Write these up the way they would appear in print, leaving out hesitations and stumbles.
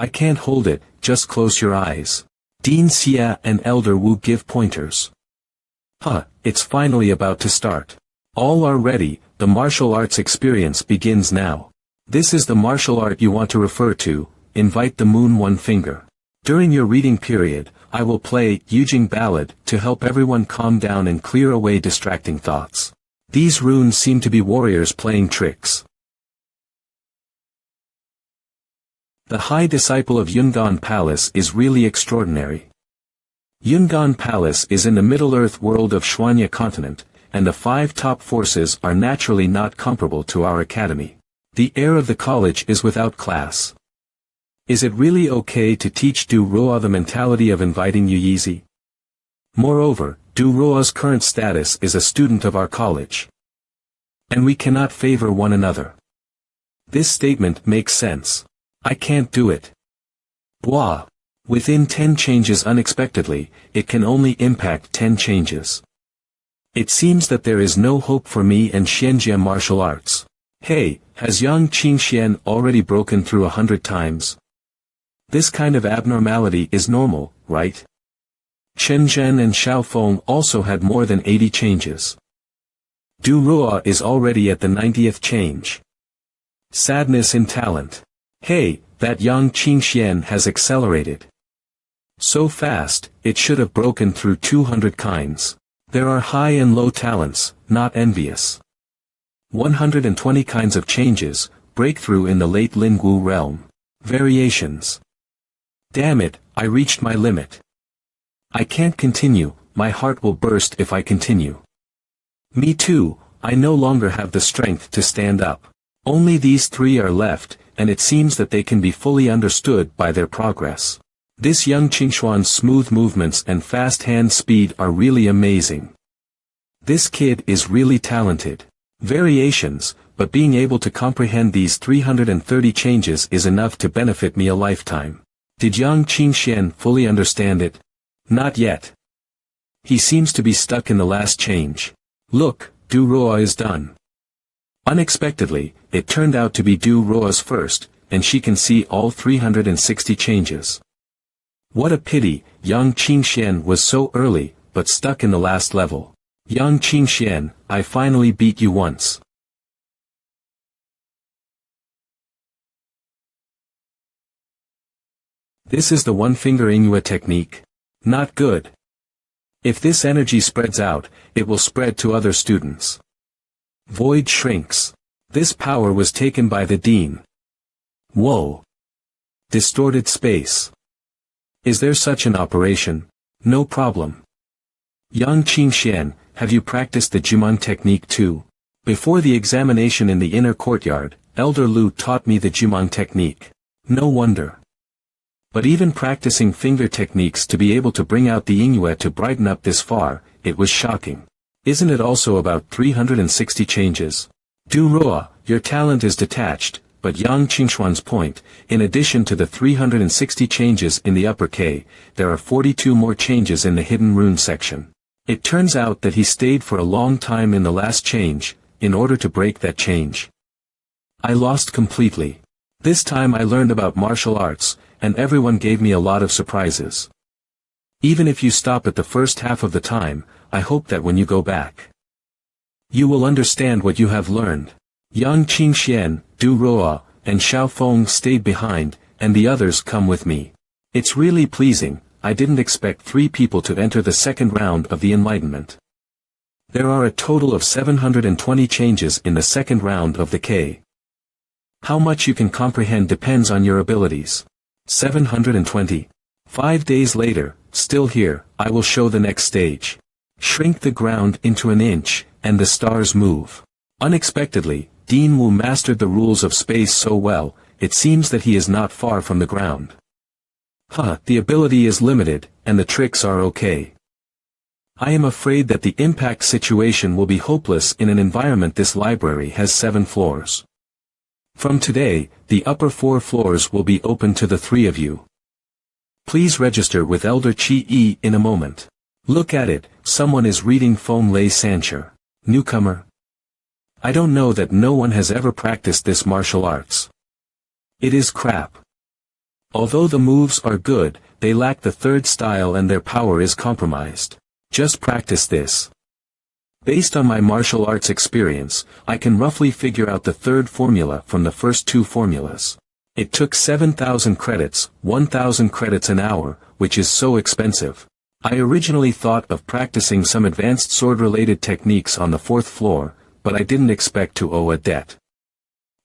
I can't hold it, just close your eyes. Dean Xia and Elder Wu give pointers. It's finally about to start. All are ready, the martial arts experience begins now. This is the martial art you want to refer to, invite the moon one finger. During your reading period, I will play Yujing Ballad to help everyone calm down and clear away distracting thoughts. These runes seem to be warriors playing tricks. The High Disciple of Yungan Palace is really extraordinary. Yungan Palace is in the Middle-earth world of Shuanya continent, and the 5 top forces are naturally not comparable to our academy. The air of the college is without class. Is it really okay to teach Du Roa the mentality of inviting Yuyizi? Moreover, Du Roa's current status is a student of our college. And we cannot favor one another. This statement makes sense. I can't do it. Blah. Within 10 changes unexpectedly, it can only impact 10 changes. It seems that there is no hope for me and Xianjia martial arts. Hey, has Yang Qingxian already broken through 100 times? This kind of abnormality is normal, right? Chen Zhen and Xiaofeng also had more than 80 changes. Du Roa is already at the 90th change. Sadness in talent. Hey, that Yang Qingxian has accelerated. So fast, it should have broken through 200 kinds. There are high and low talents, not envious. 120 kinds of changes, breakthrough in the late Lingwu realm. Variations. Damn it, I reached my limit. I can't continue, my heart will burst if I continue. Me too, I no longer have the strength to stand up. Only these 3 are left, and it seems that they can be fully understood by their progress. This young Qingxuan's smooth movements and fast hand speed are really amazing. This kid is really talented. Variations, but being able to comprehend these 330 changes is enough to benefit me a lifetime. Did Yang Qingxian fully understand it? Not yet. He seems to be stuck in the last change. Look, Du Roa is done. Unexpectedly, it turned out to be Du Roa's first, and she can see all 360 changes. What a pity, Yang Qingxian was so early, but stuck in the last level. Yang Qingxian, I finally beat you once. This is the one-finger MANHWA technique. Not good. If this energy spreads out, it will spread to other students. Void shrinks. This power was taken by the Dean. Whoa. Distorted space. Is there such an operation? No problem. Yang Qingxian, have you practiced the Jumon technique too? Before the examination in the inner courtyard, Elder Lu taught me the Jumon technique. No wonder. But even practicing finger techniques to be able to bring out the MANHWA to brighten up this far, it was shocking. Isn't it also about 360 changes? Du Roa, your talent is detached, but Yang Qingxuan's point, in addition to the 360 changes in the upper K, there are 42 more changes in the hidden rune section. It turns out that he stayed for a long time in the last change, in order to break that change. I lost completely. This time I learned about martial arts, and everyone gave me a lot of surprises. Even if you stop at the first half of the time, I hope that when you go back, you will understand what you have learned. Yang Qingxian, Du Roa, and Xiaofeng stayed behind, and the others come with me. It's really pleasing, I didn't expect 3 people to enter the second round of the enlightenment. There are a total of 720 changes in the second round of the K. How much you can comprehend depends on your abilities. 720. 5 days later, still here, I will show the next stage. Shrink the ground into an inch, and the stars move. Unexpectedly, Dean Wu mastered the rules of space so well, it seems that he is not far from the ground. The ability is limited, and the tricks are okay. I am afraid that the impact situation will be hopeless in an environment. This library has 7 floors. From today, the upper 4 floors will be open to the 3 of you. Please register with Elder Chi Yi in a moment. Look at it, someone is reading Feng Lei Sancher. Newcomer. I don't know that no one has ever practiced this martial arts. It is crap. Although the moves are good, they lack the third style and their power is compromised. Just practice this. Based on my martial arts experience, I can roughly figure out the third formula from the first two formulas. It took 7,000 credits, 1,000 credits an hour, which is so expensive. I originally thought of practicing some advanced sword-related techniques on the fourth floor, but I didn't expect to owe a debt.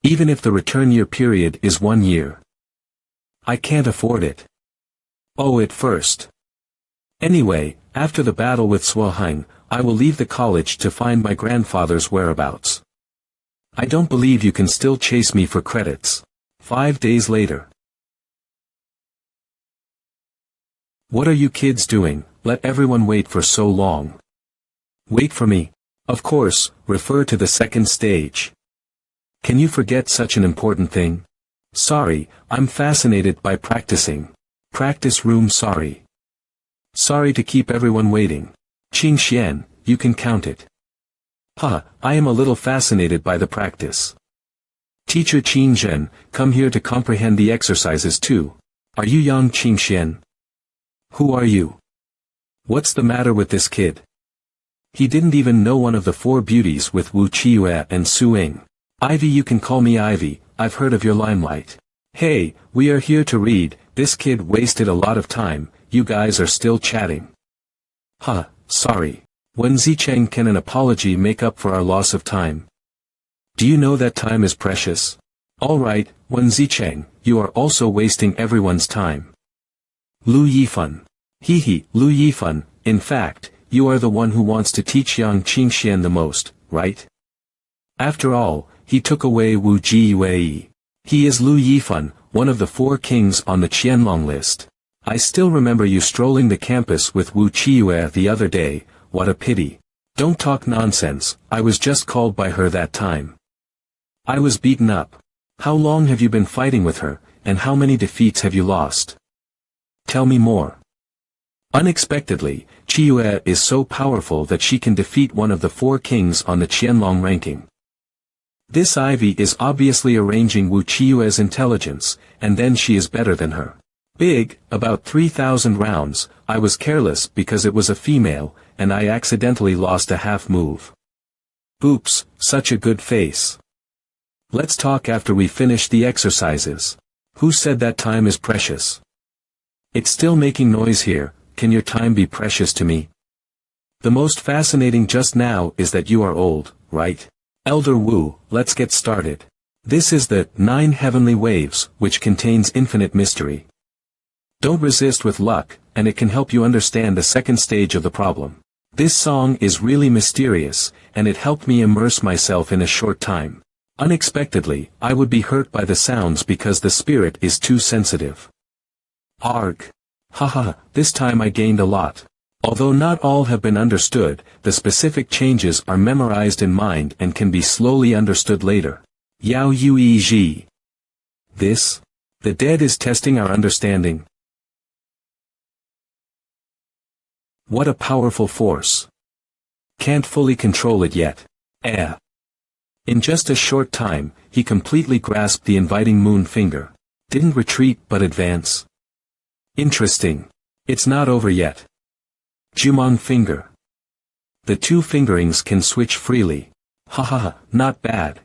Even if the return year period is 1 year. I can't afford it. Owe it first. Anyway, after the battle with Suohang, I will leave the college to find my grandfather's whereabouts. I don't believe you can still chase me for credits. 5 days later. What are you kids doing? Let everyone wait for so long. Wait for me. Of course, refer to the second stage. Can you forget such an important thing? Sorry, I'm fascinated by practicing. Practice room sorry. Sorry to keep everyone waiting. Qing Xian, you can count it. I am a little fascinated by the practice. Teacher Qing Zhen, come here to comprehend the exercises too. Are you young Qing Xian? Who are you? What's the matter with this kid? He didn't even know one of the four beauties with Wu Qiyu and Su Ying. Ivy, you can call me Ivy, I've heard of your limelight. Hey, we are here to read. This kid wasted a lot of time, you guys are still chatting. Sorry. Wen Zicheng, can an apology make up for our loss of time? Do you know that time is precious? Alright, Wen Zicheng, you are also wasting everyone's time. Lu Yifan. Lu Yifan, in fact, you are the one who wants to teach young Qing Xian the most, right? After all, he took away Wu Jiyue. He is Lu Yifan, one of the four kings on the Qianlong list. I still remember you strolling the campus with Wu Qiyu the other day. What a pity. Don't talk nonsense, I was just called by her that time. I was beaten up. How long have you been fighting with her, and how many defeats have you lost? Tell me more. Unexpectedly, Qiyu is so powerful that she can defeat one of the four kings on the Qianlong ranking. This Ivy is obviously arranging Wu Qiyue's intelligence, and then she is better than her. Big, about 3,000 rounds, I was careless because it was a female, and I accidentally lost a half move. Oops, such a good face. Let's talk after we finish the exercises. Who said that time is precious? It's still making noise here, can your time be precious to me? The most fascinating just now is that you are old, right? Elder Wu, let's get started. This is the 9 heavenly waves, which contains infinite mystery. Don't resist with luck, and it can help you understand the second stage of the problem. This song is really mysterious, and it helped me immerse myself in a short time. Unexpectedly, I would be hurt by the sounds because the spirit is too sensitive. Arg. This time I gained a lot. Although not all have been understood, the specific changes are memorized in mind and can be slowly understood later. Yao Yue Ji. This? The dead is testing our understanding. What a powerful force. Can't fully control it yet. In just a short time, he completely grasped the inviting moon finger. Didn't retreat but advance. Interesting. It's not over yet. Jumong finger. The two fingerings can switch freely. Not bad.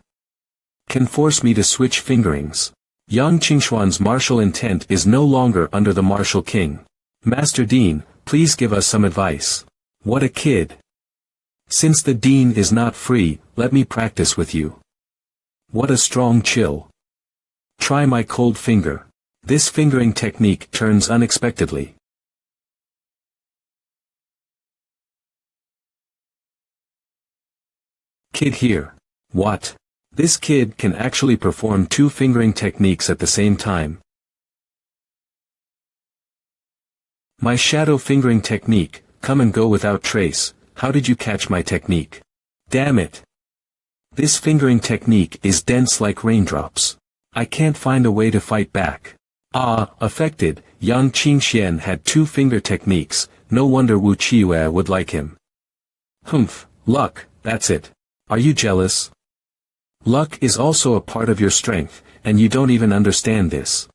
Can force me to switch fingerings. Yang Qingxuan's martial intent is no longer under the martial king. Master Dean, please give us some advice. What a kid. Since the dean is not free, let me practice with you. What a strong chill. Try my cold finger. This fingering technique turns unexpectedly. Kid here. What? This kid can actually perform two fingering techniques at the same time. My shadow fingering technique, come and go without trace. How did you catch my technique? Damn it. This fingering technique is dense like raindrops. I can't find a way to fight back. Affected, young Qing Xian had two finger techniques, no wonder Wu Qiyu would like him. Luck, that's it. Are you jealous? Luck is also a part of your strength, and you don't even understand this.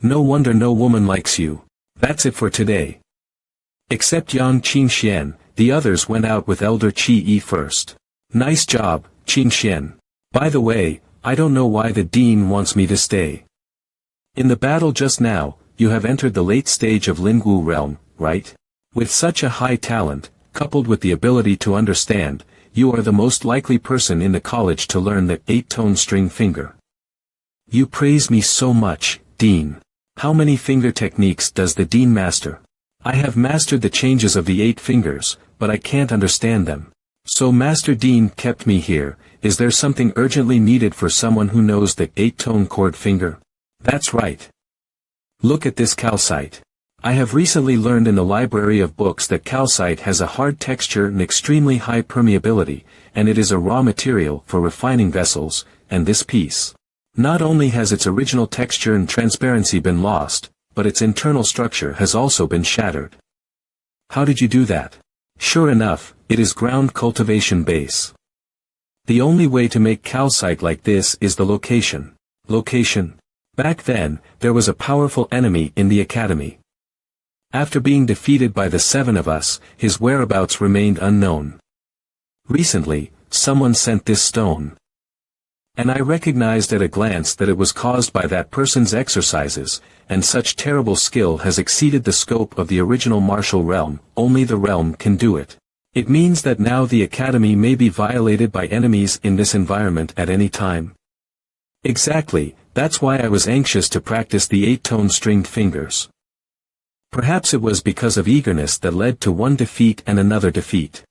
No wonder no woman likes you. That's it for today. Except Yang Qingxian, the others went out with Elder Qi Yi first. Nice job, Qingxian. By the way, I don't know why the dean wants me to stay. In the battle just now, you have entered the late stage of Lingwu realm, right? With such a high talent, coupled with the ability to understand, you are the most likely person in the college to learn the 8-tone string finger. You praise me so much, Dean. How many finger techniques does the Dean master? I have mastered the changes of the 8 fingers, but I can't understand them. So Master Dean kept me here. Is there something urgently needed for someone who knows the 8-tone chord finger? That's right. Look at this calcite. I have recently learned in the library of books that calcite has a hard texture and extremely high permeability, and it is a raw material for refining vessels, and this piece. Not only has its original texture and transparency been lost, but its internal structure has also been shattered. How did you do that? Sure enough, it is ground cultivation base. The only way to make calcite like this is the location. Location. Back then, there was a powerful enemy in the academy. After being defeated by the 7 of us, his whereabouts remained unknown. Recently, someone sent this stone. And I recognized at a glance that it was caused by that person's exercises, and such terrible skill has exceeded the scope of the original martial realm. Only the realm can do it. It means that now the academy may be violated by enemies in this environment at any time. Exactly, that's why I was anxious to practice the 8-tone stringed fingers. Perhaps it was because of eagerness that led to one defeat and another defeat.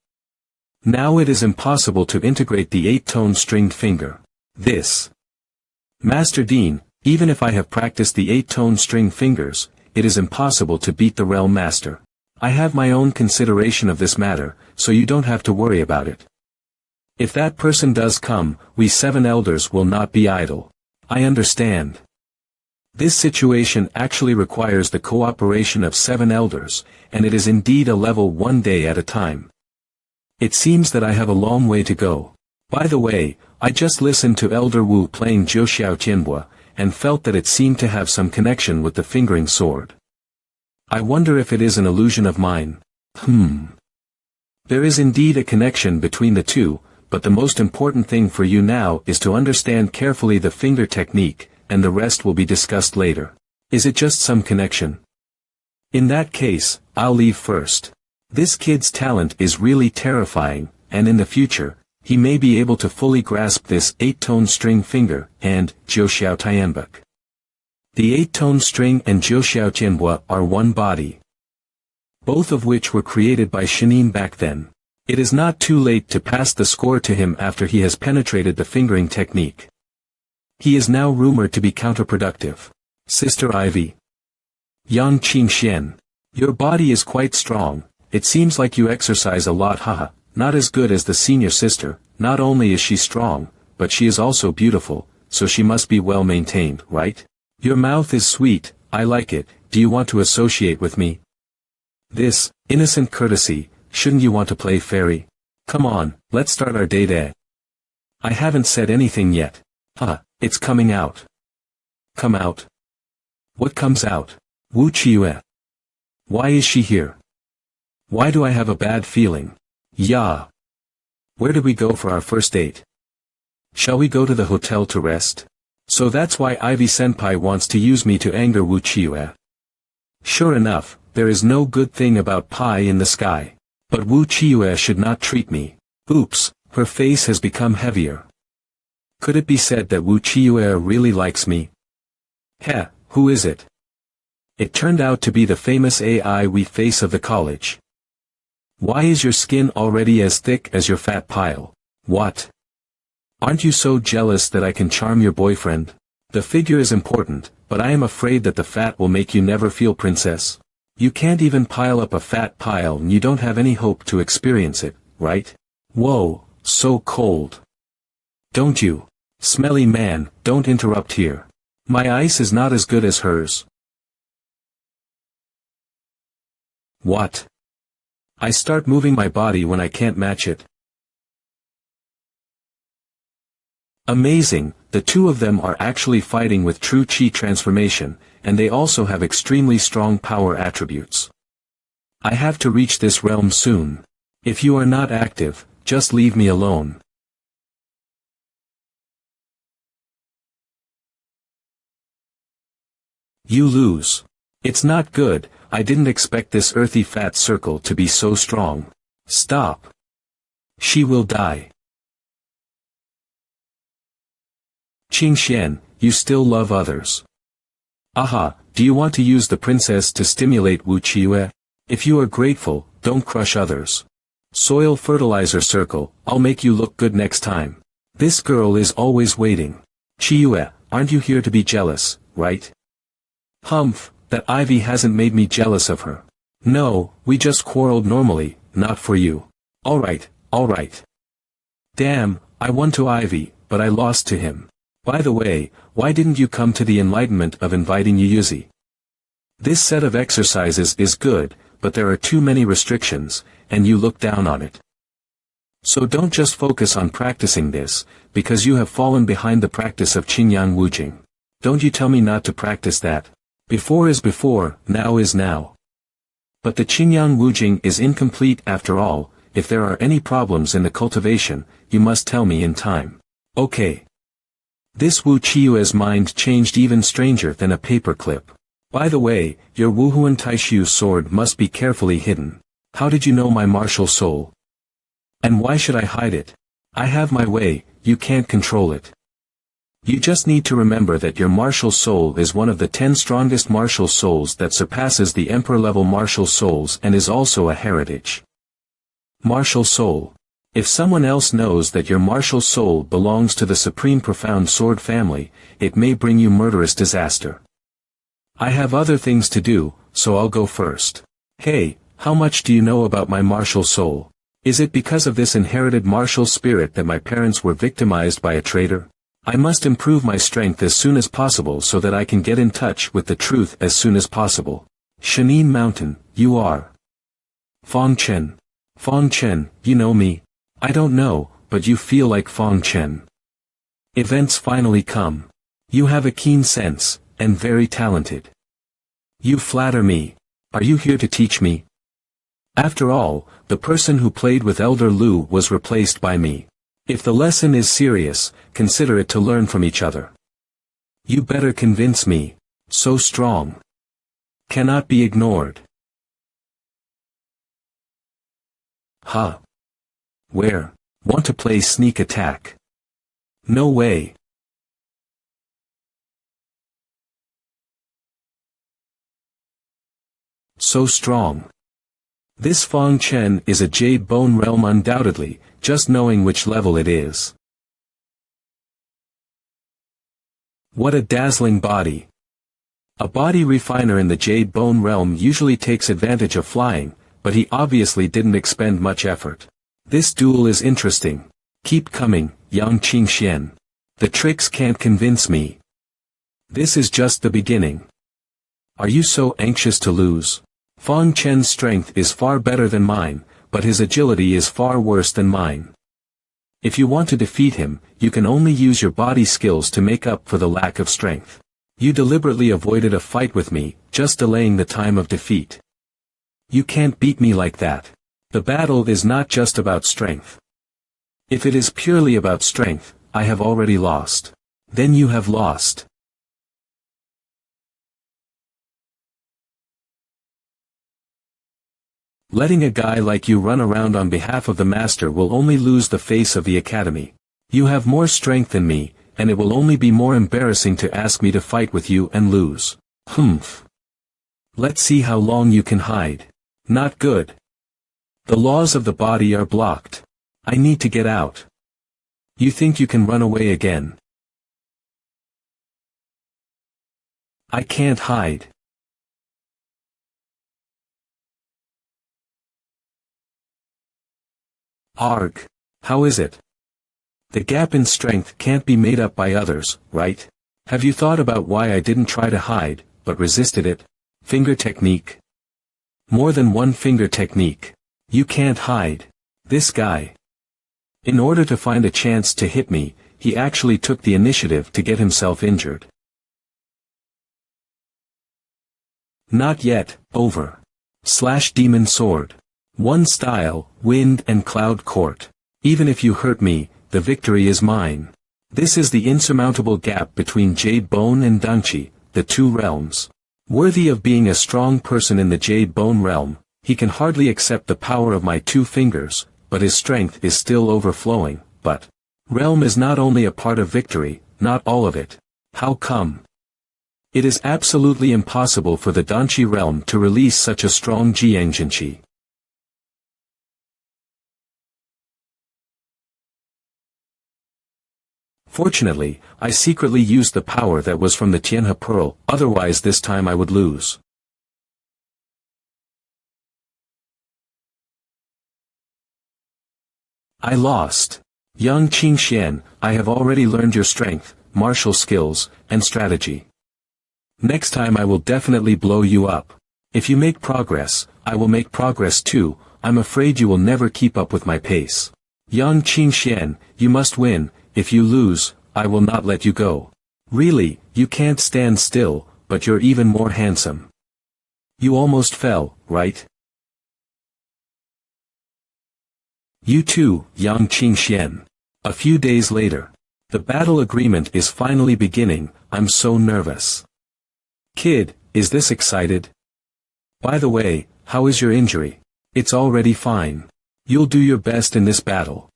Now it is impossible to integrate the 8-tone stringed finger. This. Master Dean, even if I have practiced the 8-tone string fingers, it is impossible to beat the realm master. I have my own consideration of this matter, so you don't have to worry about it. If that person does come, we 7 elders will not be idle. I understand. This situation actually requires the cooperation of 7 elders, and it is indeed a level 1 day at a time. It seems that I have a long way to go. By the way, I just listened to Elder Wu playing Jiuxiao Tianhua, and felt that it seemed to have some connection with the fingering sword. I wonder if it is an illusion of mine. There is indeed a connection between the two, but the most important thing for you now is to understand carefully the finger technique, and the rest will be discussed later. Is it just some connection? In that case, I'll leave first. This kid's talent is really terrifying, and in the future, he may be able to fully grasp this 8-tone string finger, and Jiuxiao Tianbuk. The 8-tone string and Jiuxiao Tianhua are one body. Both of which were created by Shinin back then. It is not too late to pass the score to him after he has penetrated the fingering technique. He is now rumored to be counterproductive. Sister Ivy. Yang Qingxian. Your body is quite strong, it seems like you exercise a lot. Haha, not as good as the senior sister. Not only is she strong, but she is also beautiful, so she must be well maintained, right? Your mouth is sweet, I like it. Do you want to associate with me? This, innocent courtesy, shouldn't you want to play fairy? Come on, let's start our date. I haven't said anything yet. It's coming out. Come out. What comes out? Wu Qiue. Why is she here? Why do I have a bad feeling? Yeah. Where did we go for our first date? Shall we go to the hotel to rest? So that's why Ivy Senpai wants to use me to anger Wu Qiue. Sure enough, there is no good thing about pie in the sky. But Wu Qiue should not treat me. Oops, her face has become heavier. Could it be said that Wu Qiue really likes me? Heh, who is it? It turned out to be the famous AI face of the college. Why is your skin already as thick as your fat pile? What? Aren't you so jealous that I can charm your boyfriend? The figure is important, but I am afraid that the fat will make you never feel princess. You can't even pile up a fat pile and you don't have any hope to experience it, right? Whoa, so cold. Don't you? Smelly man, don't interrupt here. My ice is not as good as hers. What? I start moving my body when I can't match it. Amazing, The two of them are actually fighting with true chi transformation, and they also have extremely strong power attributes. I have to reach this realm soon. If you are not active, just leave me alone. You lose. It's not good. I didn't expect this earthy fat circle to be so strong. Stop. She will die. Qingxian, you still love others. Aha, do you want to use the princess to stimulate Wu Qiyu? If you are grateful, don't crush others. Soil fertilizer circle, I'll make you look good next time. This girl is always waiting. Qiyu, aren't you here to be jealous, right? Humph, that ivy hasn't made me jealous of her. No, we just quarreled normally, not for you. Alright, alright. Damn, I won to Ivy, but I lost to him. By the way, why didn't you come to the enlightenment of inviting Yuyuzi? This set of exercises is good, but there are too many restrictions, and you look down on it. So don't just focus on practicing this, because you have fallen behind the practice of Qingyang Wujing. Don't you tell me not to practice that. Before is before, now is now. But the Qingyang Wujing is incomplete after all. If there are any problems in the cultivation, you must tell me in time. Okay. This Wu Qiyue's mind changed even stranger than a paperclip. By the way, your Wuhuan Taishu sword must be carefully hidden. How did you know my martial soul? And why should I hide it? I have my way, you can't control it. You just need to remember that your martial soul is one of the 10 strongest martial souls that surpasses the emperor-level martial souls and is also a heritage. Martial soul. If someone else knows that your martial soul belongs to the supreme profound sword family, it may bring you murderous disaster. I have other things to do, so I'll go first. Hey, how much do you know about my martial soul? Is it because of this inherited martial spirit that my parents were victimized by a traitor? I must improve my strength as soon as possible so that I can get in touch with the truth as soon as possible. Shanine Mountain, you are. Fong Chen. Fong Chen, you know me. I don't know, but you feel like Fong Chen. Events finally come. You have a keen sense, and very talented. You flatter me. Are you here to teach me? After all, the person who played with Elder Lu was replaced by me. If the lesson is serious, consider it to learn from each other. You better convince me. So strong. Cannot be ignored. Huh? Where? Want to play sneak attack? No way. So strong. This Fong Chen is a Jade Bone realm undoubtedly, just knowing which level it is. What a dazzling body. A body refiner in the Jade Bone realm usually takes advantage of flying, but he obviously didn't expend much effort. This duel is interesting. Keep coming, Yang Qingxian. The tricks can't convince me. This is just the beginning. Are you so anxious to lose? Fong Chen's strength is far better than mine, but his agility is far worse than mine. If you want to defeat him, you can only use your body skills to make up for the lack of strength. You deliberately avoided a fight with me, just delaying the time of defeat. You can't beat me like that. The battle is not just about strength. If it is purely about strength, I have already lost. Then you have lost. Letting a guy like you run around on behalf of the master will only lose the face of the academy. You have more strength than me, and it will only be more embarrassing to ask me to fight with you and lose. Humph. Let's see how long you can hide. Not good. The laws of the body are blocked. I need to get out. You think you can run away again? I can't hide. Arg. How is it? The gap in strength can't be made up by others, right? Have you thought about why I didn't try to hide, but resisted it? Finger technique. More than one finger technique. You can't hide. This guy. In order to find a chance to hit me, he actually took the initiative to get himself injured. Not yet, over. / Demon Sword. One style, Wind and Cloud Court. Even if you hurt me, the victory is mine. This is the insurmountable gap between Jade Bone and Danchi, the two realms. Worthy of being a strong person in the Jade Bone realm, he can hardly accept the power of my 2 fingers, but his strength is still overflowing. But realm is not only a part of victory, not all of it. How come? It is absolutely impossible for the Danchi realm to release such a strong Jiangjinqi. Fortunately, I secretly used the power that was from the Tianhe Pearl, otherwise this time I would lose. I lost. Young Qingxian, I have already learned your strength, martial skills, and strategy. Next time I will definitely blow you up. If you make progress, I will make progress too. I'm afraid you will never keep up with my pace. Young Qingxian, you must win. If you lose, I will not let you go. Really, you can't stand still, but you're even more handsome. You almost fell, right? You too, Yang Qingxian. A few days later. The battle agreement is finally beginning. I'm so nervous. Kid, is this excited? By the way, how is your injury? It's already fine. You'll do your best in this battle.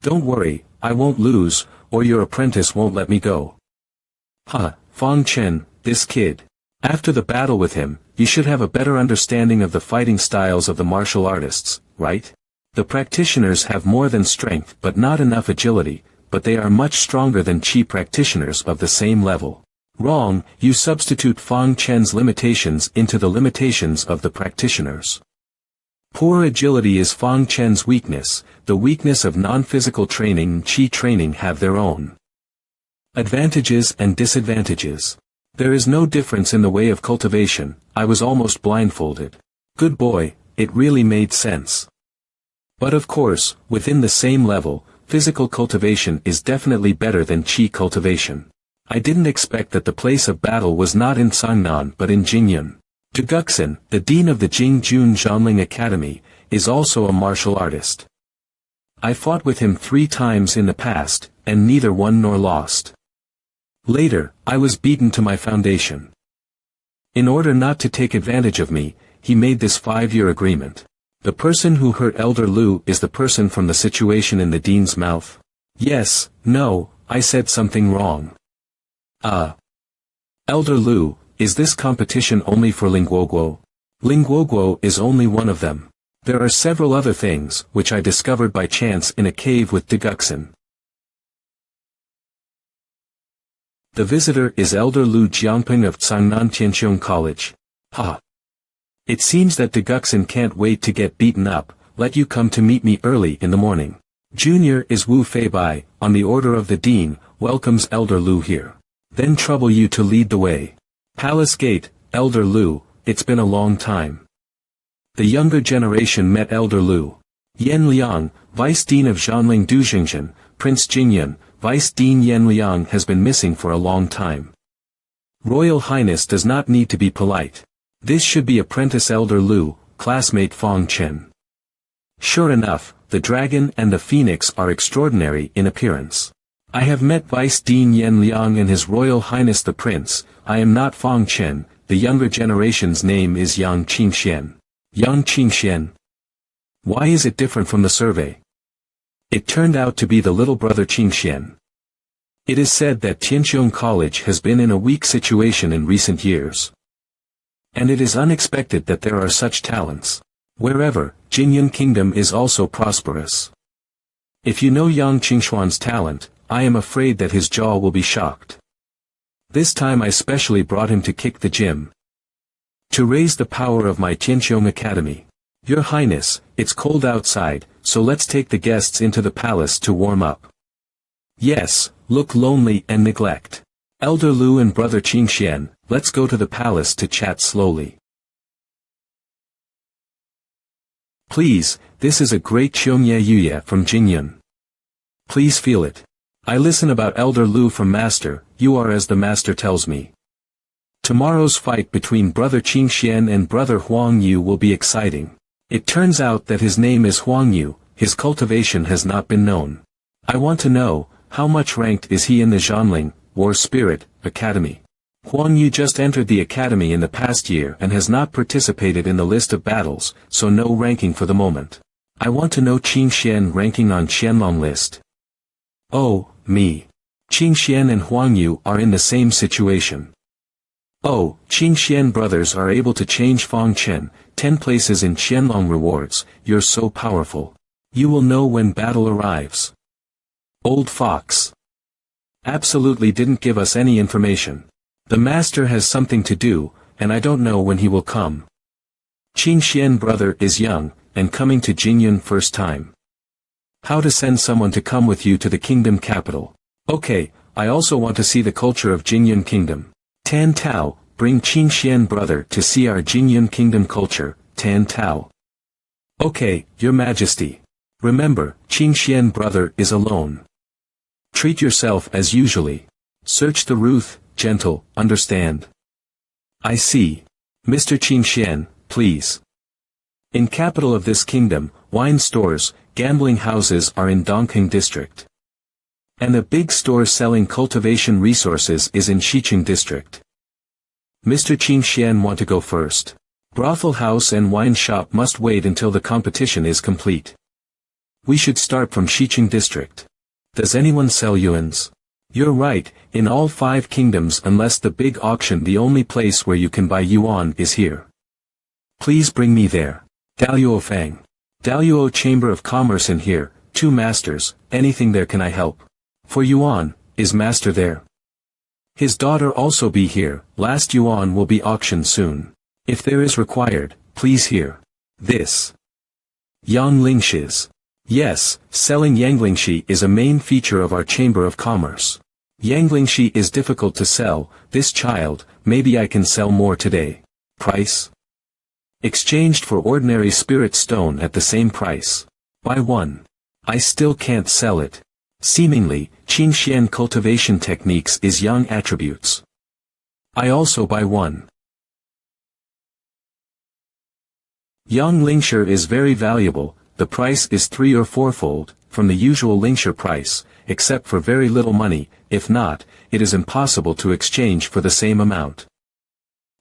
Don't worry, I won't lose, or your apprentice won't let me go. Fang Chen, this kid. After the battle with him, you should have a better understanding of the fighting styles of the martial artists, right? The practitioners have more than strength but not enough agility, but they are much stronger than Qi practitioners of the same level. Wrong, you substitute Fang Chen's limitations into the limitations of the practitioners. Poor agility is Fang Chen's weakness, the weakness of non-physical training and Qi training have their own advantages and disadvantages. There is no difference in the way of cultivation. I was almost blindfolded. Good boy, it really made sense. But of course, within the same level, physical cultivation is definitely better than Qi cultivation. I didn't expect that the place of battle was not in Sangnan but in Jingyun. Duguxin, the dean of the Jingjun Zhanling Academy, is also a martial artist. I fought with him 3 times in the past, and neither won nor lost. Later, I was beaten to my foundation. In order not to take advantage of me, he made this 5-year agreement. The person who hurt Elder Lu is the person from the situation in the dean's mouth. Yes, no, I said something wrong. Elder Lu, is this competition only for Lingguoguo? Lingguoguo is only one of them. There are several other things, which I discovered by chance in a cave with Duguxin. The visitor is Elder Lu Jiangping of Changnan Tianqiong College. It seems that Duguxin can't wait to get beaten up. Let you come to meet me early in the morning. Junior is Wu Feibai, on the order of the dean, welcomes Elder Lu here. Then trouble you to lead the way. Palace Gate, Elder Lu, it's been a long time. The younger generation met Elder Lu. Yan Liang, Vice Dean of Zhanling Duzhengzhen, Prince Jingyun, Vice Dean Yan Liang has been missing for a long time. Royal Highness does not need to be polite. This should be Apprentice Elder Lu, classmate Fang Chen. Sure enough, the dragon and the phoenix are extraordinary in appearance. I have met Vice Dean Yan Liang and His Royal Highness the Prince. I am not Fang Chen, the younger generation's name is Yang Qingxian. Yang Qingxian. Why is it different from the survey? It turned out to be the little brother Qingxian. It is said that Tianqiong College has been in a weak situation in recent years. And it is unexpected that there are such talents. Wherever, Jingyun Kingdom is also prosperous. If you know Yang Qingshuan's talent, I am afraid that his jaw will be shocked. This time I specially brought him to kick the gym. To raise the power of my Tianqiong Academy. Your Highness, it's cold outside, so let's take the guests into the palace to warm up. Yes, look lonely and neglect. Elder Lu and Brother Qingxian, let's go to the palace to chat slowly. Please, this is a great Qiongye Yuye from Jingyun. Please feel it. I listen about Elder Lu from Master, you are as the Master tells me. Tomorrow's fight between Brother Qing Xian and Brother Huang Yu will be exciting. It turns out that his name is Huang Yu, his cultivation has not been known. I want to know, how much ranked is he in the Zhanling, War Spirit, Academy? Huang Yu just entered the Academy in the past year and has not participated in the list of battles, so no ranking for the moment. I want to know Qing Xian ranking on Qianlong list. Oh, me. Qing Xian and Huang Yu are in the same situation. Oh, Qing Xian brothers are able to change Fong Chen, 10 places in Qianlong rewards, you're so powerful. You will know when battle arrives. Old fox. Absolutely didn't give us any information. The master has something to do, and I don't know when he will come. Qing Xian brother is young, and coming to Jingyun first time. How to send someone to come with you to the kingdom capital. Okay, I also want to see the culture of Jingyun kingdom. Tan Tao, bring Qing Xian brother to see our Jingyun kingdom culture, Tan Tao. Okay, your majesty. Remember, Qing Xian brother is alone. Treat yourself as usually. Search the Ruth, gentle, understand. I see. Mr. Qing Xian, please. In capital of this kingdom, wine stores, gambling houses are in Dongqing district. And a big store selling cultivation resources is in Xiqing district. Mr. Qing Xian want to go first. Brothel house and wine shop must wait until the competition is complete. We should start from Xiqing district. Does anyone sell yuans? You're right, in all 5 kingdoms unless the big auction the only place where you can buy yuan is here. Please bring me there. Daluo Fang. Daluo Chamber of Commerce in here, 2 masters, anything there can I help? For yuan, is master there? His daughter also be here, last yuan will be auctioned soon. If there is required, please hear. This. Yang Lingshi's. Yes, selling Yanglingshi is a main feature of our Chamber of Commerce. Yanglingshi is difficult to sell, this child, maybe I can sell more today. Price? Exchanged for ordinary spirit stone at the same price. Buy 1. I still can't sell it. Seemingly, Qing Xian cultivation techniques is young attributes. I also buy 1. Yang Lingshire is very valuable, the price is 3 or 4-fold, from the usual Lingshire price, except for very little money, if not, it is impossible to exchange for the same amount.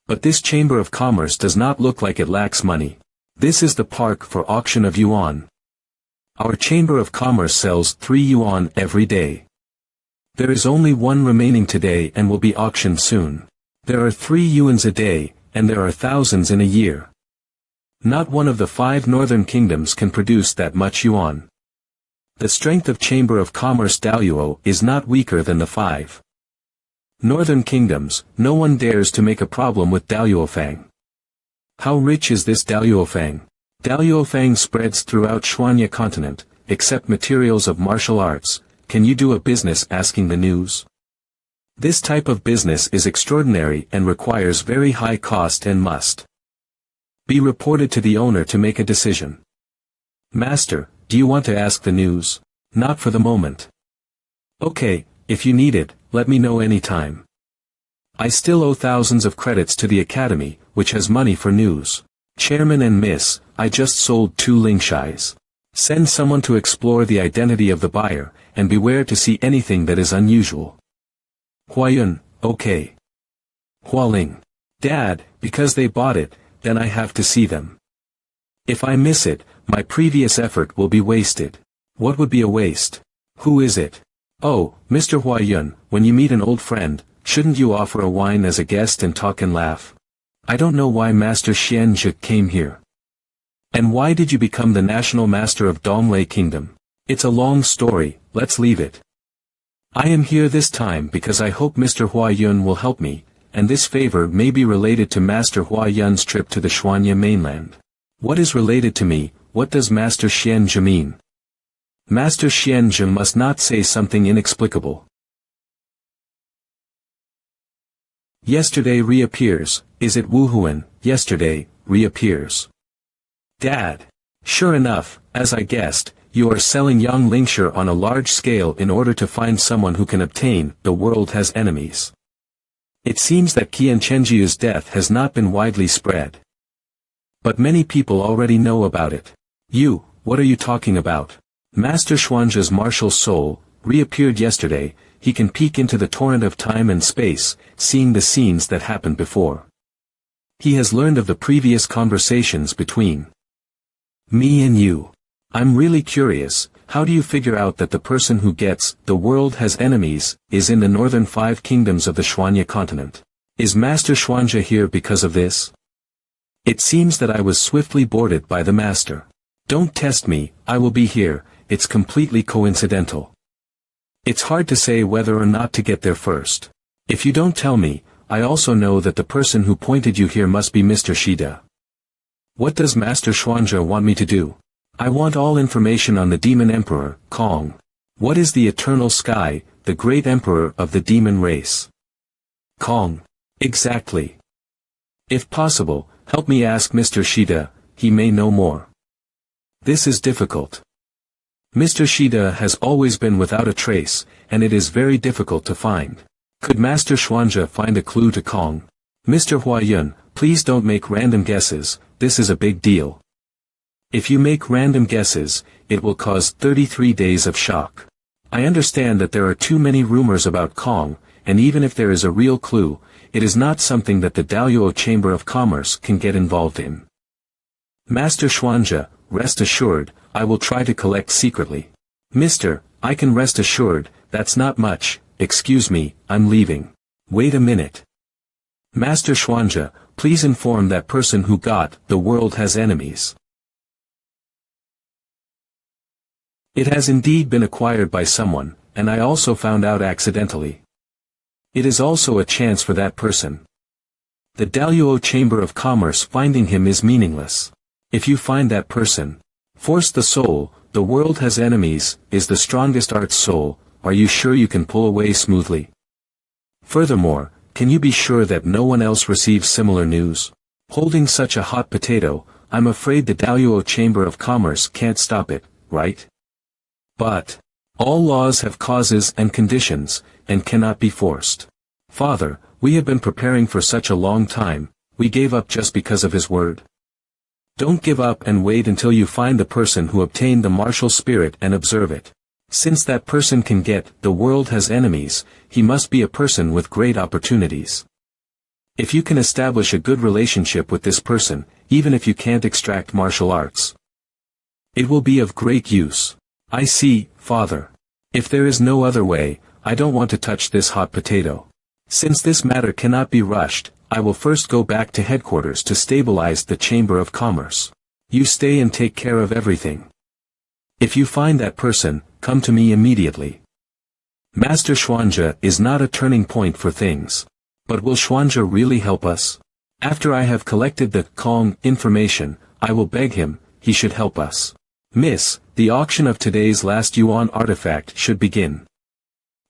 But this Chamber of Commerce does not look like it lacks money. This is the park for auction of yuan. Our Chamber of Commerce sells 3 yuan every day. There is only 1 remaining today and will be auctioned soon. There are 3 yuans a day, and there are thousands in a year. Not one of the 5 northern kingdoms can produce that much yuan. The strength of Chamber of Commerce Daluo is not weaker than the 5 northern kingdoms, no one dares to make a problem with Daluofang. How rich is this Daluofang? Daluofang spreads throughout Shuanya continent, except materials of martial arts, can you do a business asking the news? This type of business is extraordinary and requires very high cost and must be reported to the owner to make a decision. Master, do you want to ask the news? Not for the moment. Okay, if you need it, let me know any time. I still owe thousands of credits to the Academy, which has money for news. Chairman and Miss, I just sold 2 Lingshis. Send someone to explore the identity of the buyer, and beware to see anything that is unusual. Huayun, okay. Hualing. Dad, because they bought it, then I have to see them. If I miss it, my previous effort will be wasted. What would be a waste? Who is it? Oh, Mr. Huayun, when you meet an old friend, shouldn't you offer a wine as a guest and talk and laugh? I don't know why Master Xianzhi came here. And why did you become the national master of Donglei Kingdom? It's a long story, let's leave it. I am here this time because I hope Mr. Huayun will help me, and this favor may be related to Master Huayun's trip to the Shuanya mainland. What is related to me, what does Master Xianzhi mean? Master Xianzhi must not say something inexplicable. Yesterday reappears, is it Wu Huan? Yesterday, reappears. Dad. Sure enough, as I guessed, you are selling Yang Lingshire on a large scale in order to find someone who can obtain, the world has enemies. It seems that Qian Chenjiu's death has not been widely spread. But many people already know about it. What are you talking about? Master Xuanzhe's martial soul reappeared yesterday. He can peek into the torrent of time and space, seeing the scenes that happened before. He has learned of the previous conversations between me and you. I'm really curious, how do you figure out that the person who gets, the world has enemies, is in the northern 5 kingdoms of the Xuanya continent? Is Master Xuanzhe here because of this? It seems that I was swiftly boarded by the master. Don't test me, I will be here, it's completely coincidental. It's hard to say whether or not to get there first. If you don't tell me, I also know that the person who pointed you here must be Mr. Shida. What does Master Xuanzhe want me to do? I want all information on the Demon Emperor, Kong. What is the Eternal Sky, the great emperor of the demon race? Kong. Exactly. If possible, help me ask Mr. Shida, he may know more. This is difficult. Mr. Shida has always been without a trace, and it is very difficult to find. Could Master Xuanzhe find a clue to Kong? Mr. Huayun, please don't make random guesses, this is a big deal. If you make random guesses, it will cause 33 days of shock. I understand that there are too many rumors about Kong, and even if there is a real clue, it is not something that the Daluo Chamber of Commerce can get involved in. Master Xuanzhe, rest assured, I will try to collect secretly. Mister, I can rest assured, that's not much, excuse me, I'm leaving. Wait a minute. Master Xuanzhe, please inform that person who got, the world has enemies. It has indeed been acquired by someone, and I also found out accidentally. It is also a chance for that person. The Daluo Chamber of Commerce finding him is meaningless. If you find that person, force the soul, the world has enemies, is the strongest art's soul, are you sure you can pull away smoothly? Furthermore, can you be sure that no one else receives similar news? Holding such a hot potato, I'm afraid the Daluo Chamber of Commerce can't stop it, right? But all laws have causes and conditions, and cannot be forced. Father, we have been preparing for such a long time, we gave up just because of his word. Don't give up and wait until you find the person who obtained the martial spirit and observe it. Since that person can get, the world has enemies, he must be a person with great opportunities. If you can establish a good relationship with this person, even if you can't extract martial arts, it will be of great use. I see, Father. If there is no other way, I don't want to touch this hot potato. Since this matter cannot be rushed, I will first go back to headquarters to stabilize the Chamber of Commerce. You stay and take care of everything. If you find that person, come to me immediately. Master Xuanzhe is not a turning point for things. But will Xuanzhe really help us? After I have collected the Kong information, I will beg him, he should help us. Miss, the auction of today's last Yuan artifact should begin.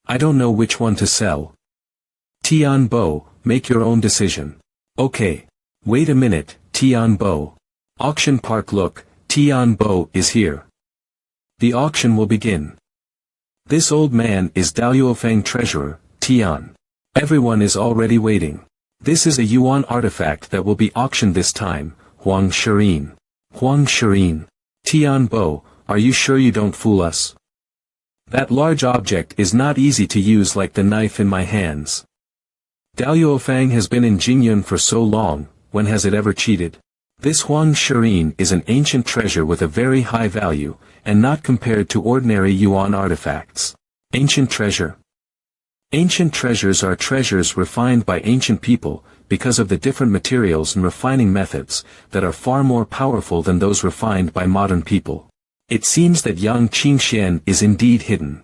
I don't know which one to sell. Tian Bo, make your own decision. Okay. Wait a minute, Tian Bo. Auction park look, Tian Bo is here. The auction will begin. This old man is Daluofeng treasurer, Tian. Everyone is already waiting. This is a Yuan artifact that will be auctioned this time, Huang Shirin. Huang Shirin. Tian Bo, are you sure you don't fool us? That large object is not easy to use like the knife in my hands. Daluofeng has been in Jingyun for so long, when has it ever cheated? This Huang Shirin is an ancient treasure with a very high value, and not compared to ordinary Yuan artifacts. Ancient treasure. Ancient treasures are treasures refined by ancient people, because of the different materials and refining methods, that are far more powerful than those refined by modern people. It seems that Yang Qingxian is indeed hidden.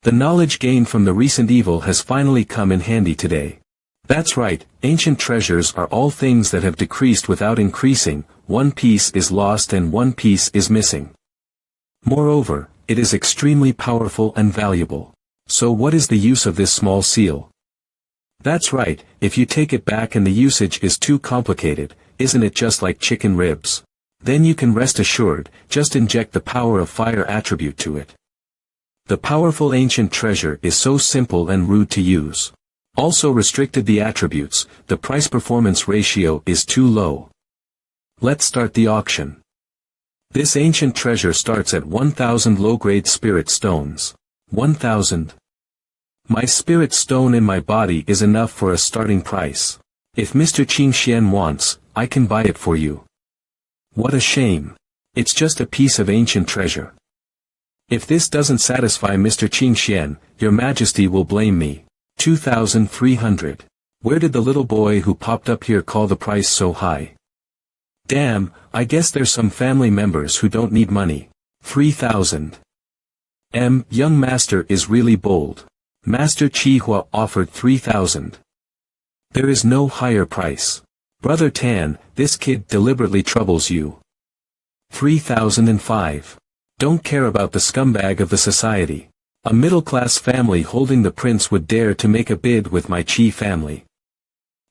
The knowledge gained from the recent evil has finally come in handy today. That's right, ancient treasures are all things that have decreased without increasing, one piece is lost and one piece is missing. Moreover, it is extremely powerful and valuable. So what is the use of this small seal? That's right, if you take it back and the usage is too complicated, isn't it just like chicken ribs? Then you can rest assured, just inject the power of fire attribute to it. The powerful ancient treasure is so simple and rude to use. Also restricted the attributes, the price-performance ratio is too low. Let's start the auction. This ancient treasure starts at 1,000 low-grade spirit stones. 1,000. My spirit stone in my body is enough for a starting price. If Mr. Qing Xian wants, I can buy it for you. What a shame. It's just a piece of ancient treasure. If this doesn't satisfy Mr. Qing Xian, your majesty will blame me. 2,300. Where did the little boy who popped up here call the price so high? Damn, I guess there's some family members who don't need money. 3,000. Young master is really bold. Master Chihua offered 3,000. There is no higher price. Brother Tan, this kid deliberately troubles you. 3,005. Don't care about the scumbag of the society. A middle-class family holding the prince would dare to make a bid with my Qi family.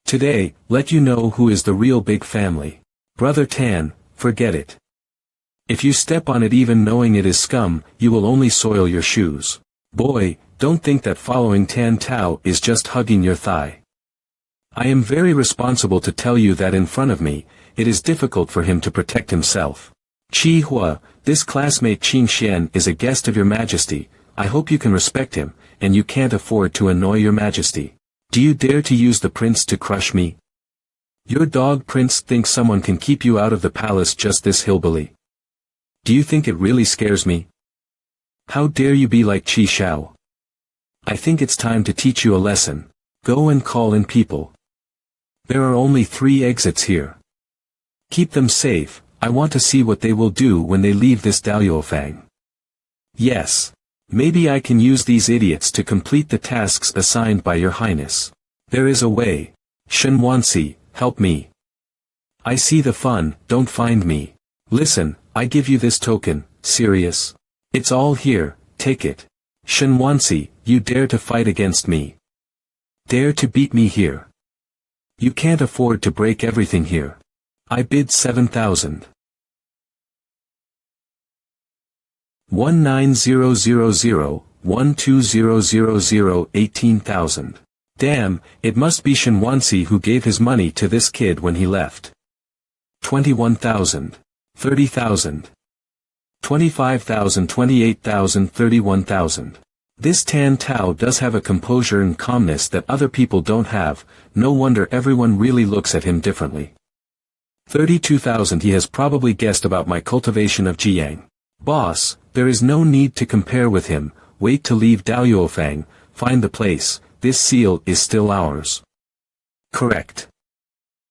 Today, let you know who is the real big family. Brother Tan, forget it. If you step on it even knowing it is scum, you will only soil your shoes. Boy, don't think that following Tan Tao is just hugging your thigh. I am very responsible to tell you that in front of me, it is difficult for him to protect himself. Qi Hua, this classmate Qing Xian is a guest of your majesty. I hope you can respect him, and you can't afford to annoy your majesty. Do you dare to use the prince to crush me? Your dog prince thinks someone can keep you out of the palace just this hillbilly. Do you think it really scares me? How dare you be like Qi Xiao? I think it's time to teach you a lesson. Go and call in people. There are only 3 exits here. Keep them safe. I want to see what they will do when they leave this Daluofang. Yes. Maybe I can use these idiots to complete the tasks assigned by your highness. There is a way. Shenwansi, help me. I see the fun, don't find me. Listen, I give you this token, serious. It's all here, take it. Shenwansi, you dare to fight against me. Dare to beat me here. You can't afford to break everything here. I bid 7,000. 19000, 12000, 18,000. Damn, it must be Shenwansi who gave his money to this kid when he left. 21,000. 30,000. 25,000, 28,000, 31,000. This Tan Tao does have a composure and calmness that other people don't have, no wonder everyone really looks at him differently. 32,000. He has probably guessed about my cultivation of Jiang. Boss, there is no need to compare with him, wait to leave Daluofang, find the place, this seal is still ours. Correct.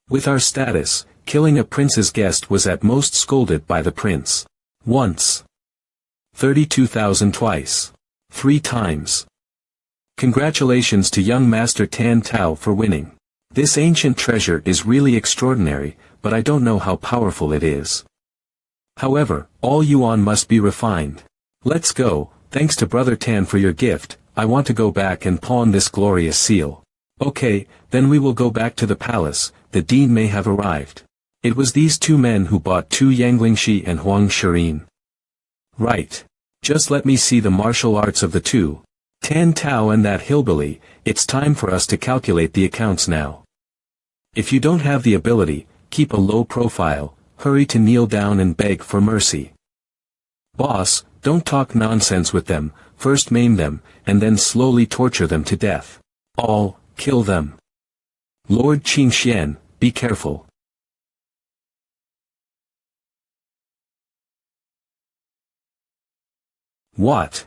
With our status, killing a prince's guest was at most scolded by the prince. Once. 32,000 twice. 3 times. Congratulations to young Master Tan Tao for winning. This ancient treasure is really extraordinary, but I don't know how powerful it is. However, all yuan must be refined. Let's go, thanks to Brother Tan for your gift, I want to go back and pawn this glorious seal. Okay, then we will go back to the palace, the dean may have arrived. It was these 2 men who bought 2 Yanglingshi and Huang Shirin. Right. Just let me see the martial arts of the 2. Tan Tao and that hillbilly, it's time for us to calculate the accounts now. If you don't have the ability, keep a low profile, hurry to kneel down and beg for mercy. Boss, don't talk nonsense with them, first maim them, and then slowly torture them to death. All, kill them. Lord Qing Xian, be careful. What?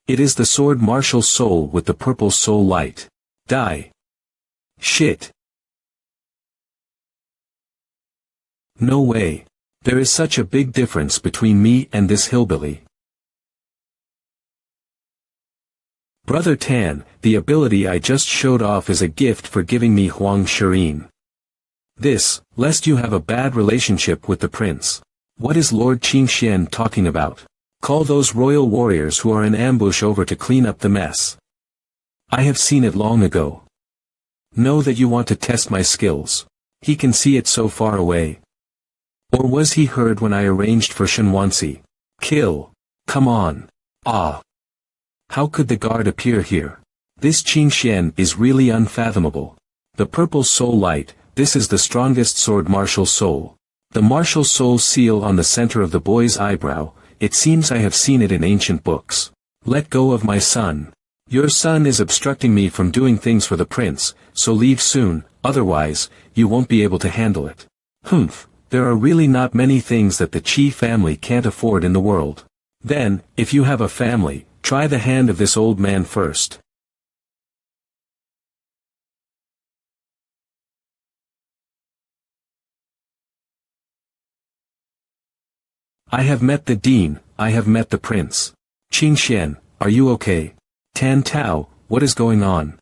It is the sword martial soul with the purple soul light. Die. Shit. No way. There is such a big difference between me and this hillbilly. Brother Tan, the ability I just showed off is a gift for giving me Huang Shirin. This, lest you have a bad relationship with the prince. What is Lord Qing Xian talking about? Call those royal warriors who are in ambush over to clean up the mess. I have seen it long ago. Know that you want to test my skills. He can see it so far away. Or was he heard when I arranged for Shenwansi? Kill. Come on. Ah. How could the guard appear here? This Qingxian is really unfathomable. The purple soul light, this is the strongest sword martial soul. The martial soul seal on the center of the boy's eyebrow, it seems I have seen it in ancient books. Let go of my son. Your son is obstructing me from doing things for the prince, so leave soon, otherwise, you won't be able to handle it. Humph, there are really not many things that the Qi family can't afford in the world. Then, if you have a family, try the hand of this old man first. I have met the dean, I have met the prince. Qingxian, are you okay? Tan Tao, what is going on?